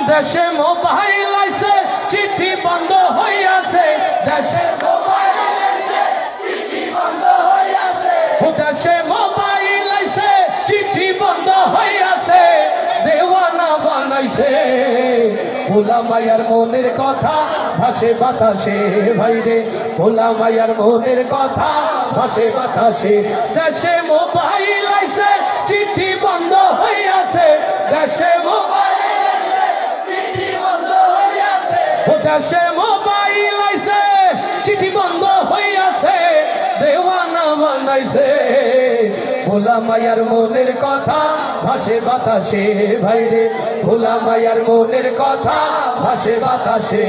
দেশে মোবাইল আইছে চিঠি বন্ধ হইয়াছে, দেশে মোবাইল আইছে চিঠি বন্ধ হইয়াছে, দেশে মোবাইল আইছে চিঠি বন্ধ হইয়াছে, দেওয়ানা বানাইছে ভোলা মায়ার মনের কথা ভাসে বাতাসে ভাইরে, ভোলা মায়ার মনের কথা ভাসে বাতাসে, দেশে মোবাইল আইছে চিঠি বন্ধ হইয়াছে, দেশে মোবাইল আইছে চিঠি বন্ধ হইয়াছে, দেশে মোবাইল আইছে চিঠি বন্ধ হইয়াছে, দেওয়ানা বানাইছে ভোলা মায়ার মনের কথা ভাসে বাতাসে ভাইরে, ভোলা মায়ার মনের কথা ভাসে বাতাসে।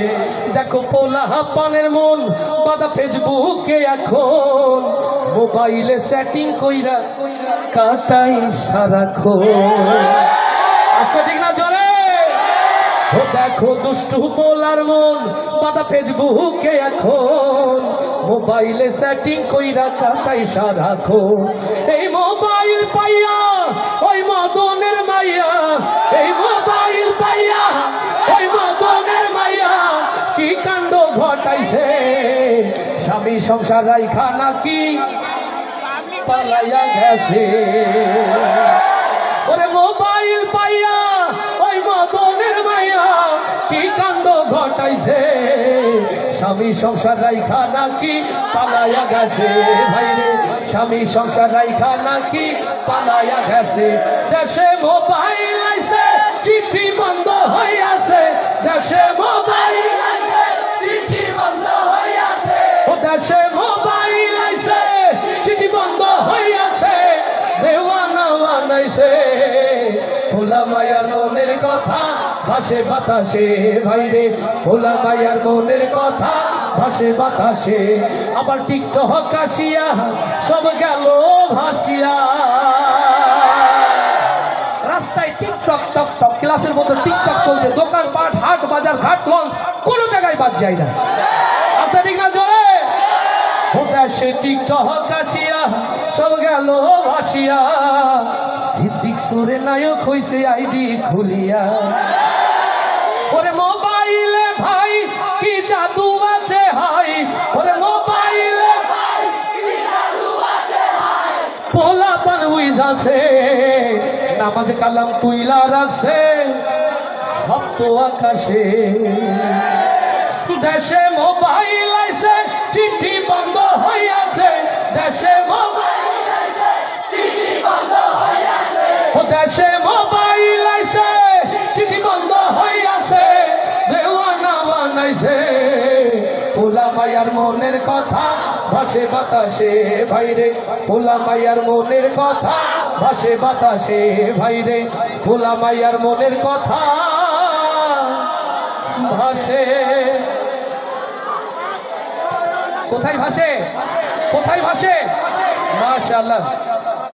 দেখো পোলা পানের মন বাদা ফেসবুকে এখন, মোবাইলে সেটিং কইরা কাটাই সারাক্ষণ। আচ্ছা ঠিক না জোরে? ও দেখো দুষ্টু পোলার মন বাদা ফেসবুকে এখন, মোবাইলে সেটিং কইরা কাটাই সারাক্ষণ। এই মোবাইল পাইয়া ওই মদনের মাইয়া, এই মোবাইল পাইয়া ওই মদনের মাইয়া কি কাণ্ড ঘটাইছে, স্বামী সংসার রাইখা নাকি পালাইয়া গেছে। ওরে মোবাইল পাইয়া ওই মদনের মাইয়া কি কাণ্ড ঘটাইছে, স্বামী সংসার রাইখা নাকি পালাইয়া গেছে ভাইরে, স্বামী সংসার রাইখা নাকি পালাইয়া গেছে। দেশে মোবাইল আইছে চিঠি বন্ধ হইয়াছে, দেশে মোবাইল আইছে চিঠি বন্ধ হইয়াছে, ও দেশে মোবাইল আইছে চিঠি বন্ধ হইয়াছে, দেওয়ানা বানাইছে ভোলা মায়ার মনের কথা ভাসে বাতাসে ভাইরে, ভোলা মায়ার মনের কথা ভাসে বাতাসে। আবার টিকটক আসিয়া সব গেল ভাসিয়া, রাস্তায় টিকটক টক টক ক্লাসের মতো টিকটক চলছে, দোকান পাট হাট বাজার ঘাট লঞ্চ কোনো জায়গায় বাদ যায় না। আচ্ছা ঠিক না জোরে? দেশে টিকটক আসিয়া সব গেল ভাসিয়া, সিদ্দিক সুরে নায়ক হইছে আইডি খুলিয়া। ওরে মোবাইলে ভাই কি জাদু আছে হাই, ওরে মোবাইলে ভাই কি জাদু আছে হাই, পোলা পান উইজ আছে নামাজ কালাম তুইলা রাখছে সপ্ত আকাশে। দেশে মোবাইল আইছে চিঠি বন্ধ হইয়াছে, দেশে মোবাইল আইছে চিঠি বন্ধ হইয়াছে, ও দেশে মোবাইল আইছে চিঠি বন্ধ হইয়াছে, দেওয়ানা বানাইছে ভোলা মায়ার মনের কথা ভাসে বাতাসে ভাইরে, ভোলা মায়ার মনের কথা ভাসে বাতাসে ভাইরে, ভোলা মায়ার মনের কথা ভাসে। কোথায় ভাসে? কোথায় ভাসে? মাশাআল্লাহ।